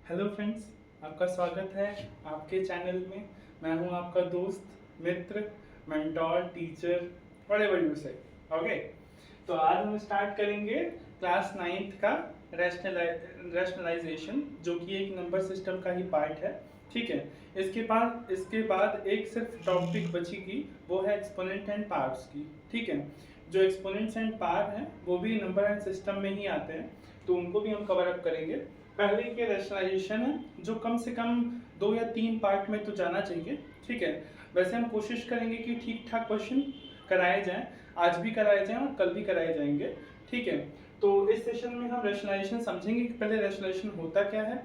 Hello friends, आपका स्वागत है आपके चैनल में। मैं हूं आपका दोस्त, मित्र, मेंटोर, टीचर, व्हाटएवर यू से। ओके, तो आज हम स्टार्ट करेंगे क्लास 9th का रैशनलाइजेशन, जो कि एक नंबर सिस्टम का ही पार्ट है। ठीक है, इसके बाद एक सिर्फ टॉपिक बचेगी, वो है एक्सपोनेंट एंड पार्ट्स की। ठीक है, जो एक्सपोनेंट्स एंड पार्ट हैं वो भी नंबर एंड सिस्टम में ही आते हैं, तो उनको भी हम कवर अप करेंगे। पहले के रैशनलाइजेशन है जो कम से कम 2 या 3 पार्ट में तो जाना चाहिए। ठीक है, वैसे हम कोशिश करेंगे कि ठीक ठाक क्वेश्चन कराए जाएं, आज भी कराए जाएं और कल भी कराए जाएंगे। ठीक है, तो इस सेशन में हम रैशनलाइजेशन समझेंगे कि पहले रैशनलाइजेशन होता क्या है,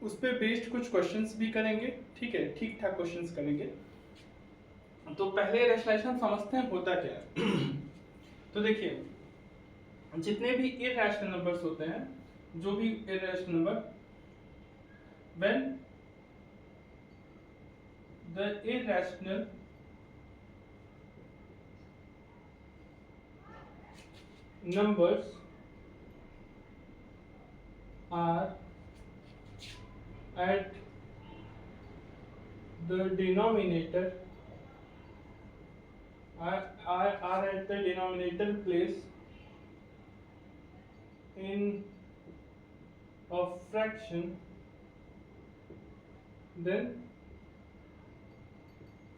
उस पर बेस्ड कुछ क्वेश्चंस भी करेंगे। ठीक है, ठीक ठाक क्वेश्चंस करेंगे। तो पहले रैशनलाइजेशन समझते हैं होता क्या है। तो देखिए, जितने भी इरैशनल नंबर्स होते हैं, जो भी irrational number, when the irrational numbers are at the denominator are at the denominator place in a fraction, then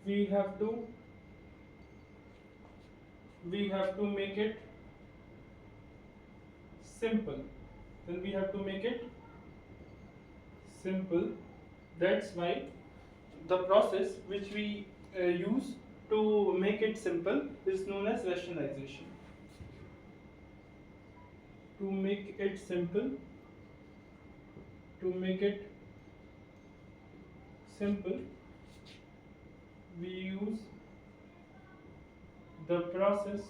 we have to make it simple. Then we have to make it simple. That's why the process which we use to make it simple is known as rationalization. To make it simple, we use the process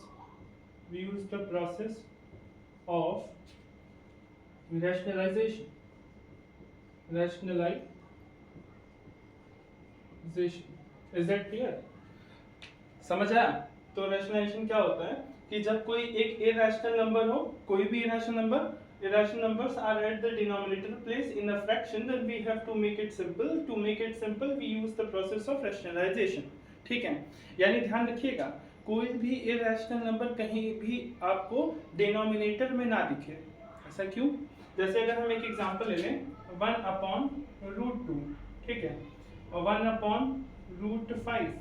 of rationalization. Is that clear? समझ आया? तो rationalisation क्या होता है कि जब कोई एक इरैशनल नंबर हो, कोई भी irrational numbers are at the denominator place in a fraction, then we have to make it simple. To make it simple, we use the process of rationalization. ठीक है, यानी ध्यान रखिएगा, कोई भी इरैशनल नंबर कहीं भी आपको डिनोमिनेटर में ना दिखे। ऐसा क्यों? जैसे अगर हम एक एग्जांपल ले लें, 1/√2, ठीक है, और 1/√5।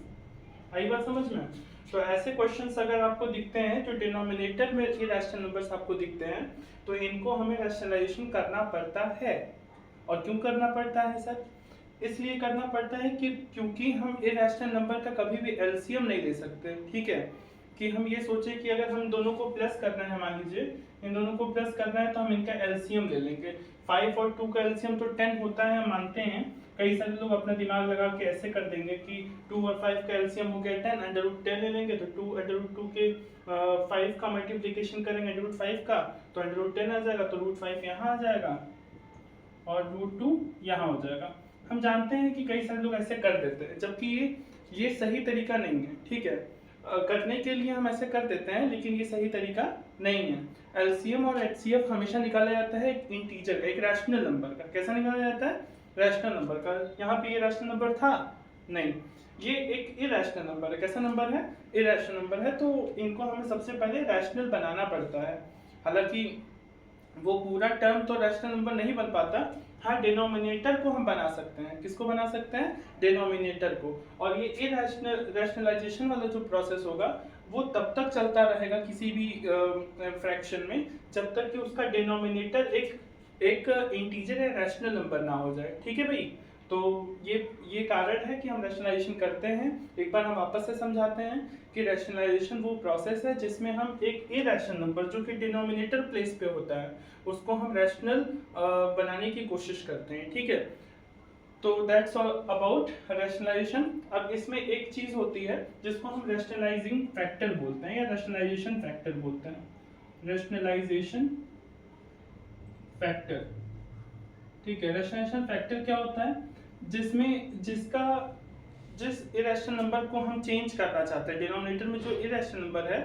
आई बात समझ में? तो ऐसे क्वेश्चंस अगर आपको दिखते हैं जो डिनोमिनेटर में इरैशनल नंबर्स आपको दिखते हैं, तो इनको हमें रैशनलाइजेशन करना पड़ता है। और क्यों करना पड़ता है सर? इसलिए करना पड़ता है कि क्योंकि हम इरैशनल नंबर का कभी भी एलसीएम नहीं ले सकते। ठीक है, कि हम ये सोचे कि अगर हम दोनों को प्लस करना है, मान लीजिए इन दोनों को प्लस करना है, तो हम इनका एलसीएम ले लेंगे। 5 और 2 का एलसीएम तो 10 होता है, हम मानते हैं। कई सारे लोग अपना दिमाग लगा के ऐसे कर देंगे कि 2 और 5 का एलसीएम हो गया 10, √10 ले लेंगे, तो 2 √2 के 5 का मल्टीप्लिकेशन करेंगे √5 का, तो √10 आ जाएगा, तो √5 यहाँ आ जाएगा और √2 यहाँ हो जाएगा। हम जानते हैं कि कई सारे लोग ऐसे कर देते हैं, जबकि ये सही तरीका नहीं है। ठीक है, करने के लिए हम ऐसे कर देते हैं, लेकिन ये सही तरीका नहीं है। एलसीएम और एचसीएफ हमेशा निकाला जाता है एक इंटीजर का, एक रैशनल नंबर का। कैसा निकाला जाता है? रैशनल नंबर का। यहाँ पे ये रैशनल नंबर था नहीं, ये एक इरैशनल नंबर है। कैसा नंबर है? इरैशनल नंबर है। तो इनको हमें सबसे पहले रैशनल बनाना पड़ता है। हालांकि वो पूरा टर्म तो रैशनल नंबर नहीं बन पाता। हाँ, डिनोमिनेटर को हम बना सकते हैं। किसको बना सकते हैं? डिनोमिनेटर को। और ये इरैशनल रैशनलाइजेशन वाला जो प्रोसेस होगा वो तब तक चलता रहेगा किसी भी फ्रैक्शन में, जब तक कि उसका डिनोमिनेटर एक इंटीजर या रैशनल नंबर ना हो जाए। ठीक है भाई, तो ये कारण है कि हम रैशनलाइजेशन करते हैं। एक बार हम वापस से समझाते हैं कि रैशनलाइजेशन वो प्रोसेस है जिसमें हम एक इरैशनल नंबर जो कि डिनोमिनेटर प्लेस पे होता है, उसको हम रैशनल बनाने की कोशिश करते हैं। ठीक है, तो दैट्स ऑल अबाउट रैशनलाइजेशन। अब इसमें एक चीज होती है जिसको हम रैशनलाइजिंग फैक्टर बोलते हैं या रैशनलाइजेशन फैक्टर बोलते हैं। रैशनलाइजेशन फैक्टर, ठीक है। रैशनलाइजेशन फैक्टर क्या होता है? जिस इरैशनल नंबर को हम चेंज करना चाहते हैं, डिनोमिनेटर में जो इरैशनल नंबर है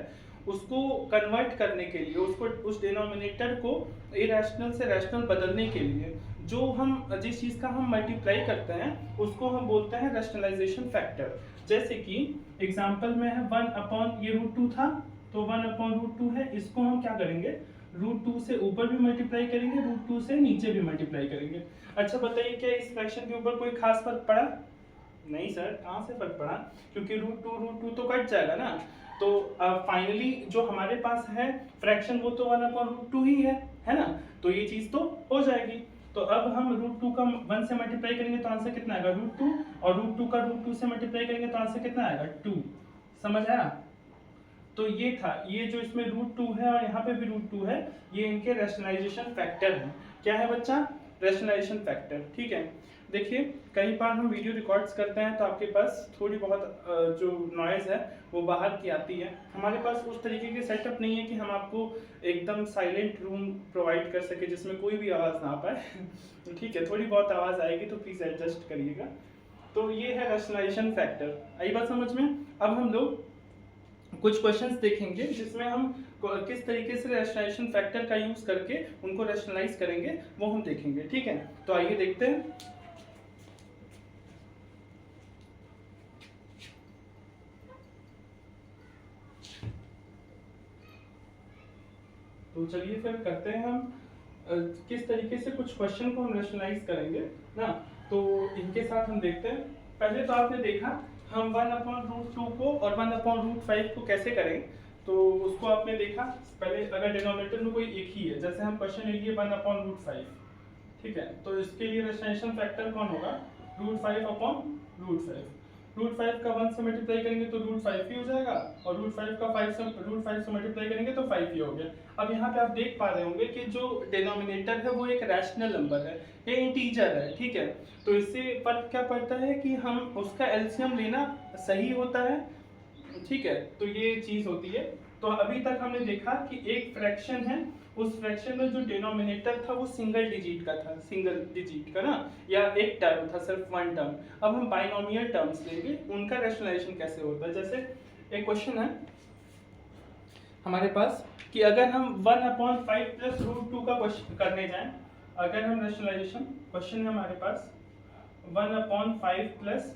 उसको कन्वर्ट करने के लिए, उसको उस डिनोमिनेटर को इरेशनल से रैशनल बदलने के लिए जो हम जिस चीज़ का हम मल्टीप्लाई करते हैं उसको हम बोलते हैं रैशनलाइजेशन फैक्टर। जैसे कि एग्जांपल में है 1 ये √2 था, तो 1/√2 है, इसको हम क्या करेंगे, √2 से ऊपर भी मल्टीप्लाई करेंगे, √2 से नीचे भी मल्टीप्लाई करेंगे। अच्छा बताइए, क्या इस फ्रैक्शन के ऊपर कोई खास फर्क पड़ा? नहीं सर, कहाँ से फर्क पड़ा, क्योंकि √2 तो कट जाएगा ना। तो फाइनली जो हमारे पास है फ्रैक्शन वो तो 1/√2 ही है ना, तो ये चीज़ तो हो जाएगी। तो अब हम √2 का 1 से मल्टीप्लाई करेंगे तो आंसर कितना आएगा, √2, और √2 का √2 से मल्टीप्लाई करेंगे तो आंसर कितना आएगा, 2। समझ आया? तो ये था, ये जो इसमें √2 है और यहाँ पे भी √2 है, ये इनके रैशनलाइजेशन फैक्टर है। क्या है बच्चा? Rationalization factor. ठीक है, देखिए कई बार हम वीडियो रिकॉर्ड्स करते हैं तो आपके पास थोड़ी बहुत जो नॉइज़ है वो बाहर की आती है। हमारे पास उस तरीके के सेटअप नहीं है कि हम आपको एकदम साइलेंट रूम प्रोवाइड कर सके जिसमें कोई भी आवाज़ ना आ पाए। ठीक है, थोड़ी बहुत आवाज़ आएगी तो प्लीज़ एडजस्ट करिएगा। तो ये है रैशनलाइजेशन फैक्टर। आई बात समझ में? अब हम लोग कुछ क्वेश्चंस देखेंगे जिसमें हम किस तरीके से रैशनलाइजेशन फैक्टर का यूज करके उनको रैशनलाइज करेंगे, वो हम देखेंगे। ठीक है, तो आइए देखते हैं। तो चलिए फिर करते हैं हम किस तरीके से कुछ क्वेश्चन को हम रैशनलाइज करेंगे ना। तो इनके साथ हम देखते हैं। पहले तो आपने देखा हम 1/√2 को और 1/√5 को कैसे करें, तो उसको आपने देखा। पहले अगर डिनोमिनेटर में कोई एक ही है, जैसे हम क्वेश्चन ले लिए 1/√5, ठीक है, तो इसके लिए रैशनलाइजेशन फैक्टर कौन होगा, √5/√5। √5 का 1 से मल्टीप्लाई करेंगे तो √5 ही हो जाएगा, और √5 का √5 से मल्टीप्लाई करेंगे तो 5 ही हो गया। अब यहाँ पे आप देख पा रहे होंगे कि जो डिनोमिनेटर है वो एक रैशनल नंबर है, ये इंटीजर है। ठीक है, तो इससे फर्क क्या पड़ता है कि हम उसका एलसीएम लेना सही होता है। ठीक है, तो ये चीज होती है। तो अभी तक हमने देखा कि एक फ्रैक्शन है, उस फ्रैक्शन में जो डिनोमिनेटर था वो सिंगल डिजिट का था, सिंगल डिजिट का ना, या एक टर्म था, सिर्फ वन टर्म। अब हम बाइनोमियल टर्म्स लेंगे, उनका रैशनलाइजेशन कैसे होता है। जैसे एक क्वेश्चन है हमारे पास कि अगर हम 1/5 प्लस √2 का क्वेश्चन करने जाएं, अगर हम रैशनलाइजेशन क्वेश्चन है हमारे पास 1/5 प्लस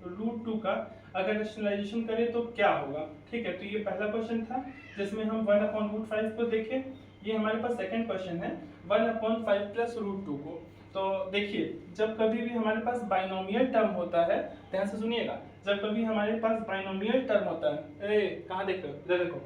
√2 का अगर रैशनलाइजेशन करें तो क्या होगा। ठीक है, तो ये पहला क्वेश्चन था जिसमें हम 1/5 को देखें। ये हमारे पास सेकंड क्वेश्चन है 1/5 प्लस √2 को। तो देखिए, जब कभी भी हमारे पास बाइनोमियल टर्म होता है, ध्यान से सुनिएगा, जब कभी हमारे पास बाइनोमियल टर्म होता है, कहाँ देख रहे हो, इधर देखो।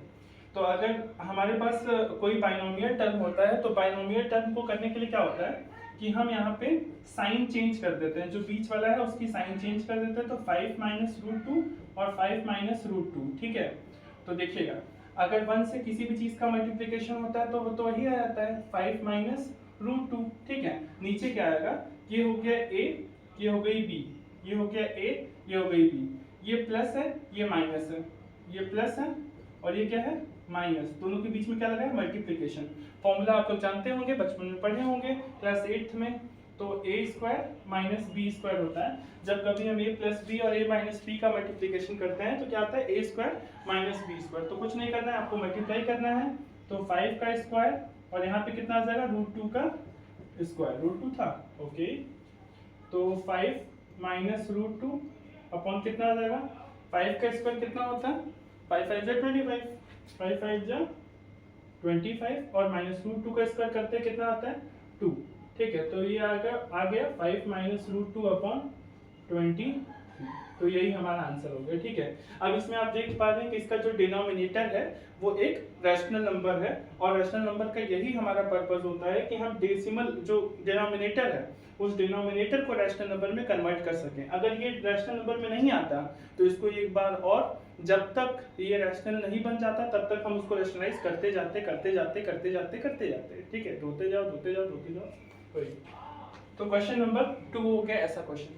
तो अगर हमारे पास कोई बाइनोमियल टर्म होता है तो बाइनोमियल टर्म को करने के लिए क्या होता है कि हम यहाँ पे साइन चेंज कर देते हैं, जो बीच वाला है उसकी साइन चेंज कर देते हैं। तो 5 - √2 और 5 - √2। ठीक है, तो देखिएगा अगर 1 से किसी भी चीज का मल्टीप्लिकेशन होता है तो वो तो वही आ जाता है 5 - √2। ठीक है, नीचे क्या आएगा, ये हो गया a, ये हो गई b, ये हो गया a, ये हो गई b, ये प्लस है, ये माइनस है, ये प्लस है और ये क्या है, माइनस। दोनों के बीच में क्या लगा है, मल्टीप्लिकेशन। फॉर्मूला आप लोग जानते होंगे, बचपन में पढ़े होंगे क्लास 8th में। तो a² - b² होता है। जब कभी हम a + b और a - b का मल्टीप्लिकेशन करते हैं तो क्या आता है, a² - b²। तो कुछ नहीं करना है, आपको मल्टीप्लाई करना है। तो 5 का स्क्वायर और यहाँ पे कितना आ जाएगा, √2 का स्क्वायर, √2 था, ओके। तो 5 - √2 अपॉन कितना आ जाएगा, 5 का स्क्वायर कितना होता है, 5 × 5 = 25, 5 × 5 = 25 और -√2 का स्क्वायर करते हैं कितना आता है, 2। ठीक है, तो ये आ गया 5 - √2 अपॉन 20। तो यही हमारा आंसर हो गया। ठीक है, अब इसमें आप देख पा रहे हैं कि इसका जो डिनोमिनेटर है वो एक रैशनल नंबर है, और रैशनल नंबर का यही हमारा पर्पस होता है कि हम डेसिमल जो डिनोमिनेटर है उस डिनोमिनेटर को रैशनल नंबर में कन्वर्ट कर सकें। अगर ये रैशनल नंबर में नहीं आता तो इसको एक बार और, जब तक ये रैशनल नहीं बन जाता तब तक हम उसको रैशनलाइज करते जाते। ठीक है, धोते जाओ। तो क्वेश्चन नंबर 2 हो गया ऐसा क्वेश्चन।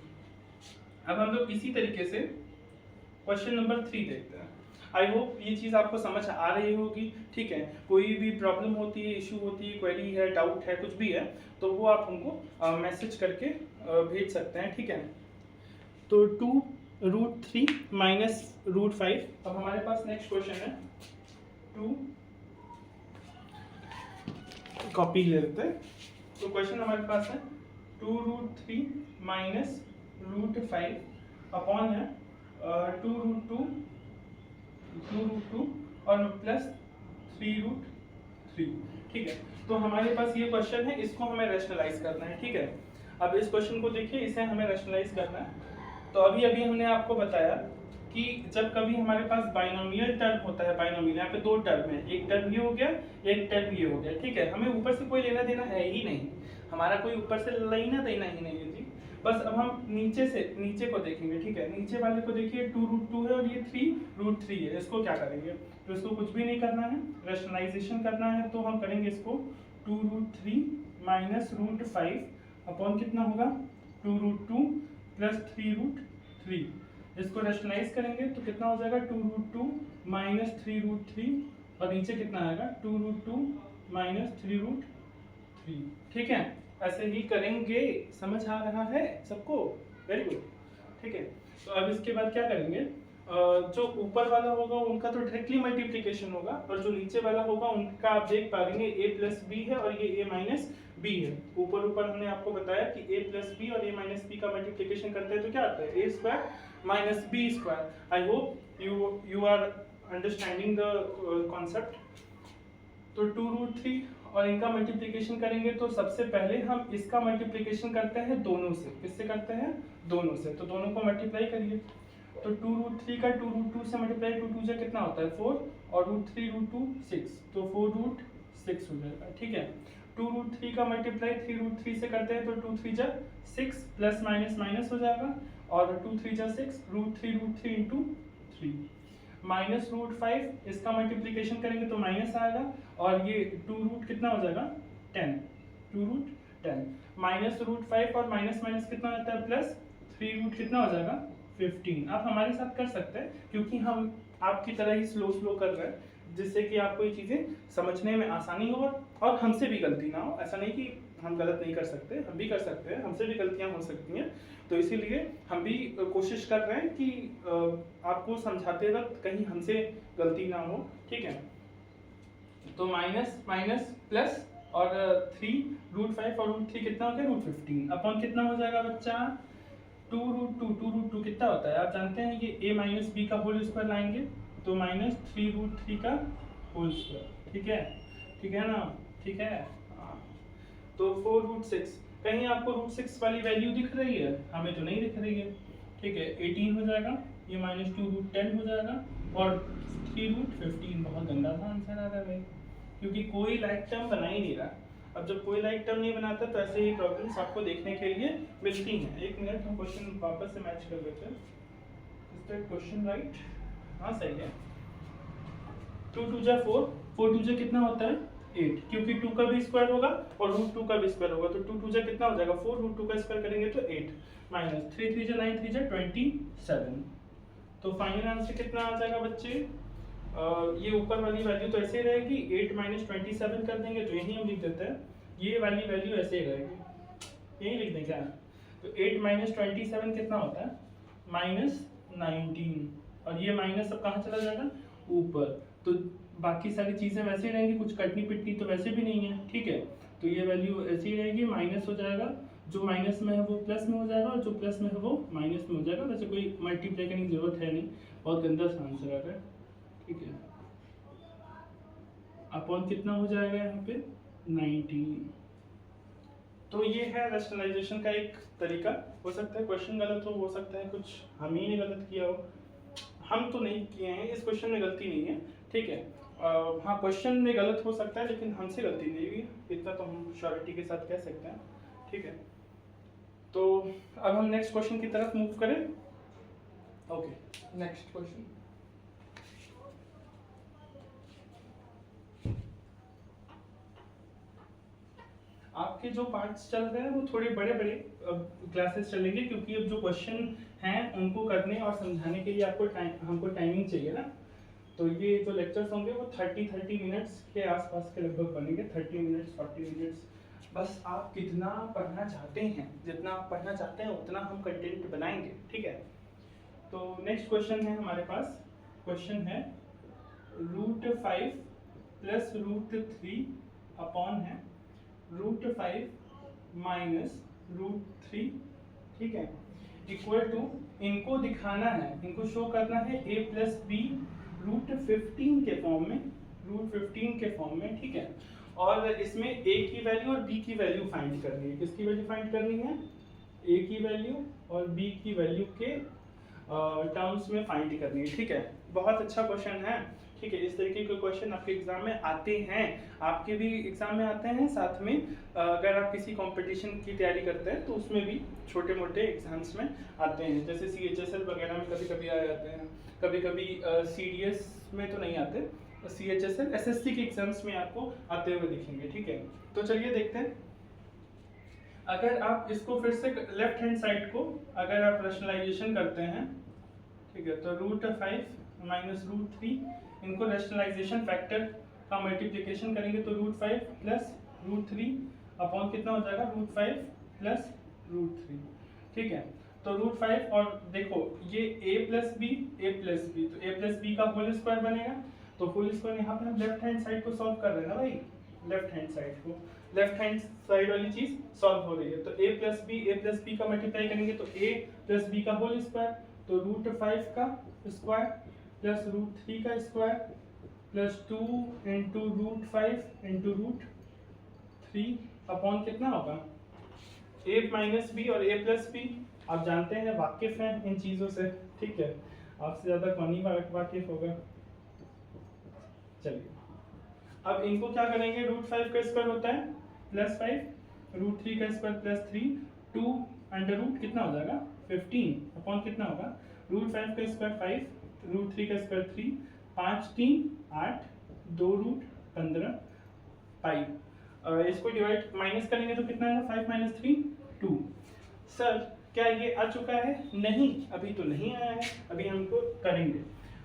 अब हम लोग इसी तरीके से क्वेश्चन नंबर 3 देखते हैं। आई होप ये चीज़ आपको समझ आ रही होगी। ठीक है, कोई भी प्रॉब्लम होती है, इशू होती है, क्वेरी है, डाउट है, कुछ भी है, तो वो आप हमको मैसेज करके भेज सकते हैं। ठीक है, तो 2√3 - √5। अब हमारे पास नेक्स्ट क्वेश्चन है 2 कॉपी ले लेते हैं। तो क्वेश्चन हमारे पास है 2√3 माइनस √5 अपॉन है 2√2 और प्लस 3√3। ठीक है, तो हमारे पास ये क्वेश्चन है, इसको हमें रैशनलाइज करना है। ठीक है, अब इस क्वेश्चन को देखिए, इसे हमें रैशनलाइज करना है। तो अभी हमने आपको बताया कि जब कभी हमारे पास बाइनोमियल टर्म होता है, बाइनोमियल यहाँ पे दो टर्म है, एक टर्म ये हो गया, एक टर्म ये हो गया। ठीक है, हमें ऊपर से कोई लेना देना है ही नहीं, हमारा कोई ऊपर से लेना देना ही नहीं है जी। बस अब हम नीचे को देखेंगे। ठीक है, नीचे वाले को देखिए 2√2 है और ये 3√3 है। इसको क्या करेंगे, तो इसको कुछ भी नहीं करना है, रैशनलाइजेशन करना है। तो हम करेंगे इसको 2√3 माइनस √5 अपॉन कितना होगा 2√2 प्लस 3√3। इसको रैशनलाइज करेंगे तो कितना हो जाएगा 2√2 माइनस 3√3 और नीचे कितना आएगा 2√2 माइनस 3√3। ठीक है, ऐसे ही करेंगे। समझ आ रहा है सबको? Very good. ठीक है, तो अब इसके बाद क्या करेंगे, जो ऊपर वाला होगा उनका तो डायरेक्टली मल्टीप्लिकेशन होगा और जो नीचे वाला होगा उनका आप देख पा रहे हैं a प्लस बी है और ये a माइनस बी है। ऊपर हमने आपको बताया कि a प्लस बी और a माइनस बी का मल्टीप्लिकेशन करते हैं तो क्या आता है a square minus B square. I hope you are understanding the concept. तो 2√3 और इनका मल्टीप्लिकेशन करेंगे तो सबसे पहले हम इसका मल्टीप्लिकेशन करते हैं दोनों से। किससे करते हैं? दोनों से। तो दोनों को मल्टीप्लाई करिए। तो 2√3 का 2√2 से मल्टीप्लाई 2 से कितना होता है 4 और √3 6, तो 4√6 हो जाएगा। ठीक है, 2√3 का मल्टीप्लाई 3√3 से करते हैं तो 2 3 6 प्लस माइनस माइनस हो जाएगा और 2 3 6 √3 इंटू 3 माइनस √5। इसका मल्टीप्लिकेशन करेंगे तो माइनस आएगा और ये 2 कितना हो जाएगा 10, 2√10 माइनस √5 और माइनस माइनस कितना आता है प्लस 3 कितना हो जाएगा 15। आप हमारे साथ कर सकते हैं क्योंकि हम आपकी तरह ही स्लो कर रहे हैं, जिससे कि आपको ये चीज़ें समझने में आसानी हो और हमसे भी गलती ना हो। ऐसा नहीं कि हम गलत नहीं कर सकते, हम भी कर सकते हैं, हमसे भी गलतियां हो सकती हैं। तो इसीलिए हम भी कोशिश कर रहे हैं कि आपको समझाते वक्त कहीं हमसे गलती ना हो। ठीक है, तो माइनस माइनस प्लस और 3√5 और √3 कितना हो गया √15 अपॉन कितना हो जाएगा बच्चा 2√2 कितना होता है आप जानते हैं, ये a माइनस बी का होल स्क्वायर लाएंगे तो माइनस 3√3 का होल स्क्वायर। ठीक है ना? ठीक है, तो 4√6। कहीं आपको √6 वाली वैल्यू दिख रही है? हमें तो नहीं दिख रही है। ठीक है, 18 हो जाएगा, ये माइनस 2√10 हो जाएगा और 3√15। बहुत गंदा सा आंसर आ रहा है भाई, क्योंकि कोई लाइक टर्म बना ही नहीं रहा। अब जब कोई लाइक टर्म नहीं बनाता तो ऐसे ही प्रॉब्लम्स आपको देखने के लिए मिलती हैं। एक मिनट, हम क्वेश्चन वापस से मैच कर लेते हैं। Is that question right? हाँ सही है। 2 2 जा 4, 4 2 जा कितना होता है 8, क्योंकि 2 का भी स्क्वायर होगा और √2 का भी स्क्वायर होगा। तो 2 2 जा कितना हो जाएगा 4, √2 का स्क्वायर करेंगे तो 8 माइनस 3 3 जा 9, 3 जा 27। तो फाइनल आंसर कितना आ जाएगा बच्चे? ये ऊपर वाली वैल्यू तो ऐसे ही रहेगी, 8 माइनस 27 कर देंगे तो यही हम लिख देते हैं। ये वाली वैल्यू ऐसे ही रहेगी, यही लिख दें क्या? तो 8 माइनस 27 कितना होता है माइनस 19 और ये माइनस अब कहाँ चला जाएगा ऊपर। तो बाकी सारी चीज़ें वैसे ही रहेंगी, कुछ कटनी पिटनी तो वैसे भी नहीं है। ठीक है, तो ये वैल्यू ऐसे ही रहेगी, माइनस हो जाएगा, जो माइनस में है वो प्लस में हो जाएगा और जो प्लस में है वो माइनस में हो जाएगा। वैसे कोई मल्टीप्लाई करने की जरूरत है नहीं, बहुत गंदा सा आंसर आ रहा है। ठीक है, अपॉन कितना हो जाएगा यहाँ पे 19। तो ये है रैशनलाइजेशन का एक तरीका। हो सकता है क्वेश्चन गलत हो सकता है कुछ हम ही ने गलत किया हो, हम तो नहीं किए हैं, इस क्वेश्चन में गलती नहीं है। ठीक है, हाँ क्वेश्चन में गलत हो सकता है लेकिन हमसे गलती नहीं हुई, इतना तो हम श्योरिटी के साथ कह सकते हैं। ठीक है, तो अब हम नेक्स्ट क्वेश्चन की तरफ मूव करें। Okay, next question. आपके जो पार्ट्स चल रहे हैं वो थोड़े बड़े बड़े क्लासेस चलेंगे, क्योंकि अब जो क्वेश्चन हैं उनको करने और समझाने के लिए हमको टाइमिंग चाहिए ना। तो ये जो लेक्चर्स होंगे वो 30 मिनट्स के आसपास के लगभग बनेंगे, 30 मिनट्स 40 मिनट्स। बस आप कितना पढ़ना चाहते हैं, जितना आप पढ़ना चाहते हैं उतना हम कंटेंट बनाएंगे। ठीक है, तो नेक्स्ट क्वेश्चन है हमारे पास, क्वेश्चन है √5 प्लस रूट 3 अपॉन है रूट 5 माइनस रूट 3, ठीक है, इक्वल टू, इनको दिखाना है, इनको शो करना है a प्लस बी रूट 15 के फॉर्म में, रूट 15 के फॉर्म में, ठीक है। और इसमें a की वैल्यू और b की वैल्यू फाइंड करनी है। किसकी वैल्यू फाइंड करनी है? a की वैल्यू और b की वैल्यू के टर्म्स में फाइंड करनी है, ठीक है। बहुत अच्छा क्वेश्चन है, ठीक है। इस तरीके के क्वेश्चन आपके एग्जाम में आते हैं, आपके भी एग्जाम में आते हैं। साथ में अगर आप किसी कंपटीशन की तैयारी करते हैं तो उसमें भी छोटे मोटे एग्जाम्स में आते हैं, जैसे CHSL वगैरह में कभी कभी आ जाते हैं, कभी कभी CDS में तो नहीं आते, CHSL SSC के एग्जाम्स में आपको आते हुए दिखेंगे, ठीक है। तो चलिए देखते हैं। अगर आप इसको फिर से लेफ्ट हैंड साइड को अगर आप रैशनलाइजेशन करते हैं, ठीक है, तो रूट 5 माइनस रूट 3, इनको रैशनलाइजेशन फैक्टर का मल्टीप्लिकेशन करेंगे तो रूट 5 प्लस रूट 3 अपॉन कितना हो जाएगा? रूट 5 प्लस रूट 3, ठीक है। तो रूट 5 और देखो ये a प्लस बी, तो a प्लस बी का होल स्क्वायर बनेगा, तो होल स्क्वायर यहाँ पे हम लेफ्ट हैंड साइड को सॉल्व कर रहे हैं ना भाई, लेफ्ट हैंड साइड को, लेफ्ट हैंड साइड वाली चीज सॉल्व हो रही है। तो a प्लस बी का मल्टीप्लाई करेंगे तो a प्लस बी का होल स्क्वायर, तो रूट 5 का स्क्वायर प्लस रूट 3 का square plus 2 into root 5 into root 3 upon कितना होगा? a माइनस बी और a प्लस बी, आप जानते हैं, वाकिफ हैं इन चीज़ों से, ठीक है, आपसे ज़्यादा कौन ही वाकिफ होगा। चलिए अब इनको क्या करेंगे? रूट 5 का स्क्वायर होता है प्लस 5, रूट 3 का स्क्वायर प्लस 3, 2 अंडर रूट कितना हो जाएगा? 15 अपॉन कितना होगा? रूट 5 का स्क्वायर 5, रूट 3 का स्क्वायर 3, 5 3 8, 2 रूट 15 पाई। इसको डिवाइड माइनस करेंगे तो कितना आएगा? 5 माइनस 3 2। सर क्या ये आ चुका है? नहीं, अभी तो नहीं आया है, अभी हमको करेंगे।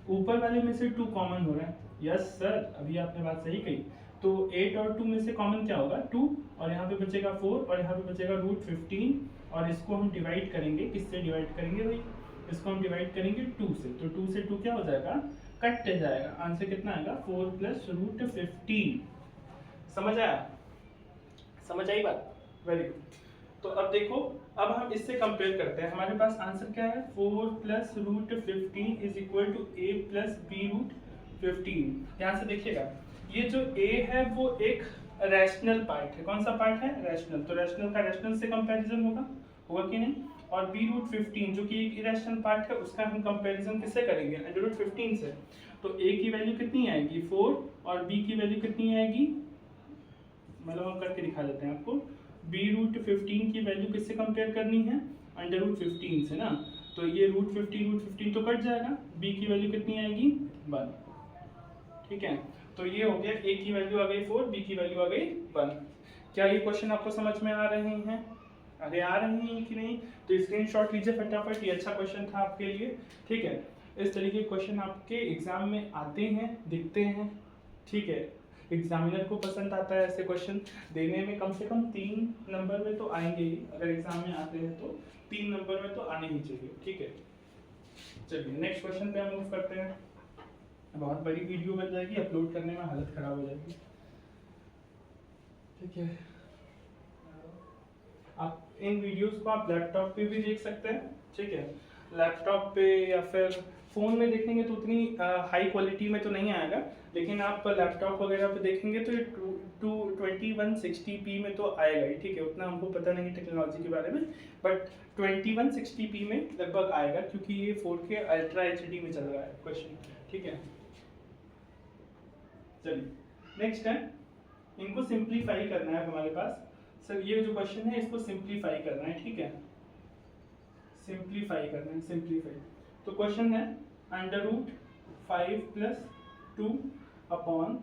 ऊपर वाले में से 2 कॉमन हो रहा है, यस सर, अभी आपने बात सही कही। तो 8 और 2 में से कॉमन क्या होगा? 2, और यहाँ पे बचेगा 4 और यहाँ पे बचेगा रूट 15, और इसको हम डिवाइड करेंगे, किससे डिवाइड करेंगे भाई? इसको हम डिवाइड करेंगे 2 से, तो 2 से 2 क्या हो जाएगा? कट जाएगा। आंसर कितना आएगा? 4 प्लस रूट 15। समझ आया? समझ आई बात? Very good. तो अब देखो, अब हम इससे कंपेयर करते हैं। हमारे पास आंसर क्या है? 4 plus root 15 is equal to a plus B root 15। ध्यान से देखिएगा, ये जो a है वो एक रैशनल पार्ट है। कौन सा पार्ट है? रैशनल। तो रैशनल का रैशनल से कंपैरिजन होगा कि नहीं? और b रूट 15 जो कि एक इरेशनल पार्ट है, उसका हम कंपैरिजन किससे करेंगे? अंडर रूट 15 से। तो a की वैल्यू कितनी आएगी? 4, और b की वैल्यू कितनी आएगी? मतलब हम करके दिखा देते हैं आपको। b रूट 15 की वैल्यू किससे कंपेयर करनी है? अंडर रूट 15 से ना। तो ये रूट 15 तो कट जाएगा, b की वैल्यू कितनी आएगी? 1, ठीक है। तो ये हो गया, a की वैल्यू आ गई 4, b की वैल्यू आ गई 1। क्या ये क्वेश्चन आपको समझ में आ रहे हैं? अरे आ रही हैं कि नहीं? तो स्क्रीनशॉट लीजिए फटाफट, ये अच्छा क्वेश्चन था आपके लिए, ठीक है। इस तरीके के क्वेश्चन आपके एग्जाम में आते हैं, दिखते हैं, ठीक है। एग्जामिनर को पसंद आता है ऐसे क्वेश्चन देने में। कम से कम 3 नंबर में तो आएंगे ही, अगर एग्जाम में आते हैं तो 3 नंबर में तो आने ही चाहिए, ठीक है। चलिए नेक्स्ट क्वेश्चन पे हम मूव करते हैं। बहुत बड़ी वीडियो बन जाएगी, अपलोड करने में हालत खराब हो जाएगी, ठीक है। आप इन वीडियोस को आप लैपटॉप पे भी देख सकते हैं, ठीक है। लैपटॉप पे या फिर फ़ोन में देखेंगे तो उतनी हाई क्वालिटी में तो नहीं आएगा, लेकिन आप लैपटॉप वगैरह पे देखेंगे तो ये 2160p में तो आएगा ही, ठीक है। उतना हमको पता नहीं टेक्नोलॉजी के बारे में, बट 2160p में लगभग आएगा, क्योंकि ये 4K अल्ट्रा HD में चल रहा है क्वेश्चन, ठीक है। चलिए नेक्स्ट है, इनको सिंप्लीफाई करना है हमारे पास। सर ये जो क्वेश्चन है इसको सिंप्लीफाई करना है, ठीक है। सिंप्लीफाई करना है, सिंप्लीफाई। तो क्वेश्चन है under root 5 plus 2 upon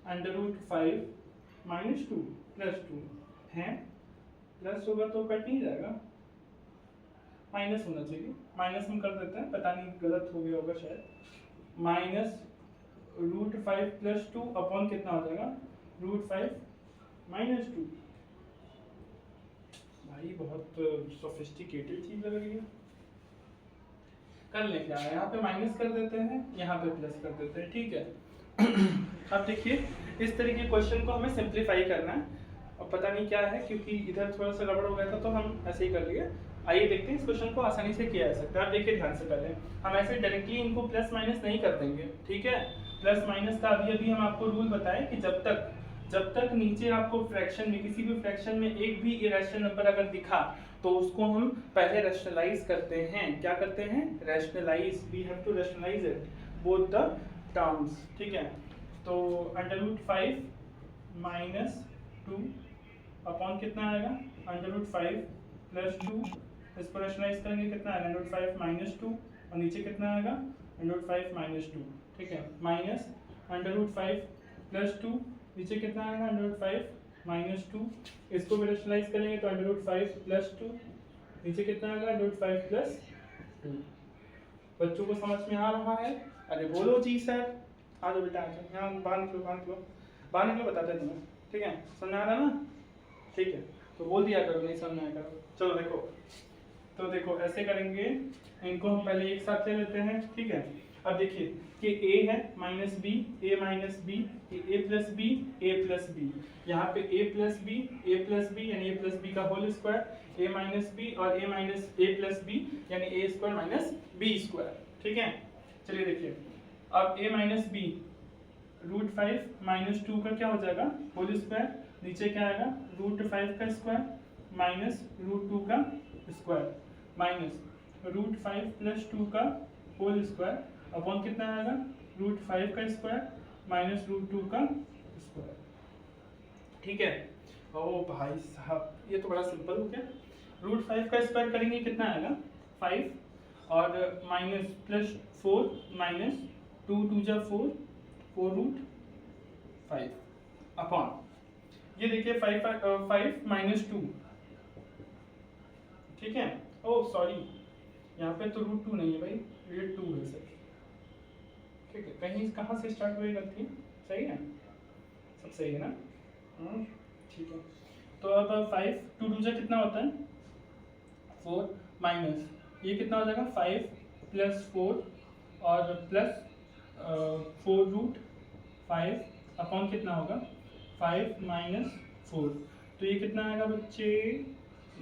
under root 5 minus 2 plus 2 है। प्लस होगा तो कट नहीं जाएगा, माइनस होना चाहिए, माइनस हम कर देते हैं, पता नहीं गलत हो गया होगा शायद। माइनस रूट 5 प्लस 2 अपॉन कितना हो जाएगा? Root 5 minus 2। भाई बहुत सोफिस्टिकेटेड चीज लग रही है। कर लें क्या, यहाँ पे माइनस कर देते हैं, यहाँ पे प्लस कर देते हैं, ठीक है। अब देखिए इस तरह के क्वेश्चन को हमें सिंप्लीफाई करना है। और पता नहीं क्या है, क्योंकि इधर थोड़ा सा गड़बड़ हो गया था तो हम ऐसे ही कर लिए। आइए देखते हैं इस क्वेश्चन को आसानी से किया जा सकता है। आप देखिए ध्यान से पहले, हम ऐसे डायरेक्टली इनको प्लस माइनस नहीं कर देंगे, ठीक है। प्लस माइनस का अभी हम आपको रूल बताएं कि जब तक नीचे आपको फ्रैक्शन में, किसी भी फ्रैक्शन में एक भी इरेशनल नंबर अगर दिखा तो उसको हम पहले रैशनलाइज करते हैं। क्या करते हैं? Rationalize. We have to rationalize it both the terms, ठीक है। तो √5 - 2 अपॉन कितना आएगा? √5 + 2। इसको रैशनलाइज करेंगे कितना आएगा? √5 - 2 और नीचे कितना आएगा? √5 - 2, ठीक है। माइनस √5 + 2, नीचे कितना आएगा? √5 - 2। इसको भी रैशनलाइज करेंगे तो √5 + 2, नीचे कितना आएगा? √5 + 2। बच्चों को समझ में आ रहा है? अरे बोलो जी सर। आ जाओ बेटा, आ जाओ यहाँ, बाहर निकलो बताते तुम्हें, ठीक है। समझ आ रहा ना? ठीक है, तो बोल दिया करो, नहीं समझ आया करो। चलो देखो, तो देखो ऐसे करेंगे, इनको हम पहले एक साथ ले लेते हैं, ठीक है। अब देखिए कि a है -b, a - b, a + b, a + b। यहाँ पे a + b यानी a + b का होल स्क्वायर, a - b और a + b यानी a² - b², ठीक है। चलिए देखिए, अब a - b √5 - 2 का क्या हो जाएगा? होल स्क्वायर, नीचे क्या आएगा? √5 का स्क्वायर माइनस √2 का स्क्वायर माइनस √5 + 2 का होल स्क्वायर अपॉन कितना आएगा? √5 का स्क्वायर माइनस √2 का स्क्वायर, ठीक है। ओ भाई साहब, ये तो बड़ा सिंपल हो गया। √5 का स्क्वायर करेंगे कितना आएगा? 5 और माइनस +4 माइनस 2 × 2 = 4, 4√5 अपॉन ये देखिए 5 - 2, ठीक है। ओह सॉरी, यहाँ पे तो √2 नहीं है भाई, ये 2 है सर, ठीक है। कहीं कहाँ से स्टार्ट हुई गलती? सही है, सब सही है ना? ठीक है। तो अब 5 2 × 2 = कितना होता है? 4 माइनस ये कितना हो जाएगा? 5 + 4 और प्लस 4√5 अपॉन कितना होगा? 5 - 4। तो ये कितना आएगा बच्चे?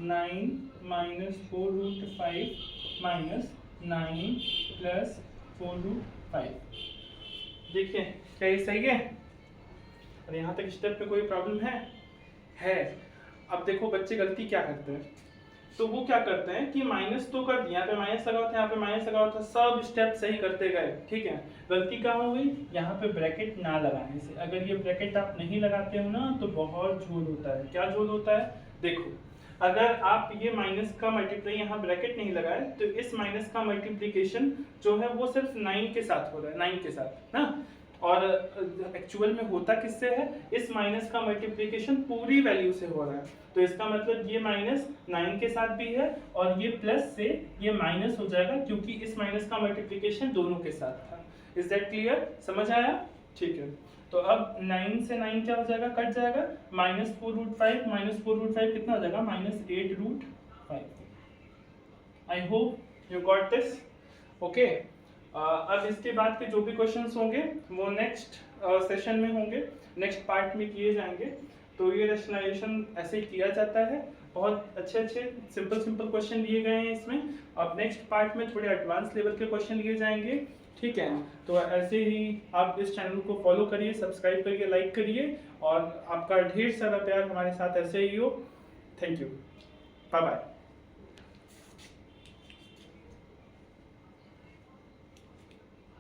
9 - 4√5 माइनस 9 + 4√5। देखिए क्या ये सही है? और यहाँ तक स्टेप में कोई प्रॉब्लम है? अब देखो बच्चे गलती क्या करते हैं, तो वो क्या करते हैं कि माइनस तो कर दिया, यहाँ पे माइनस लगा था, यहाँ पे माइनस लगा था, सब स्टेप सही करते गए, ठीक है। गलती कहाँ हो गई? यहाँ पे ब्रैकेट ना लगाने से। अगर ये ब्रैकेट आप नहीं लगाते हो ना तो बहुत झोल होता है। क्या झोल होता है? देखो, अगर आप ये माइनस का मल्टीप्लाई यहाँ ब्रैकेट नहीं लगाए तो इस माइनस का मल्टीप्लिकेशन जो है वो सिर्फ 9 के साथ हो रहा है, 9 के साथ ना। और एक्चुअल में होता किससे है? इस माइनस का मल्टीप्लिकेशन पूरी वैल्यू से हो रहा है। तो इसका मतलब ये माइनस 9 के साथ भी है और ये प्लस से ये माइनस हो जाएगा, क्योंकि इस माइनस का मल्टीप्लिकेशन दोनों के साथ था। Is that clear? समझ आया? ठीक है। तो अब 9 से 9 क्या हो जाएगा? कट जाएगा। -4√5 -4√5 कितना हो जाएगा? -8√5। आई hope you got this. Okay, अब इसके बाद के जो भी क्वेश्चंस होंगे वो नेक्स्ट सेशन में होंगे, नेक्स्ट पार्ट में किए जाएंगे। तो ये रैशनलाइजेशन ऐसे किया जाता है। बहुत अच्छे सिंपल क्वेश्चन दिए गए हैं इसमें। अब नेक्स्ट पार्ट में थोड़े एडवांस लेवल के क्वेश्चन लिए जाएंगे, ठीक है। तो ऐसे ही आप इस चैनल को फॉलो करिए, सब्सक्राइब करिए, लाइक करिए और आपका ढेर सारा प्यार हमारे साथ ऐसे ही हो। Thank you, bye bye.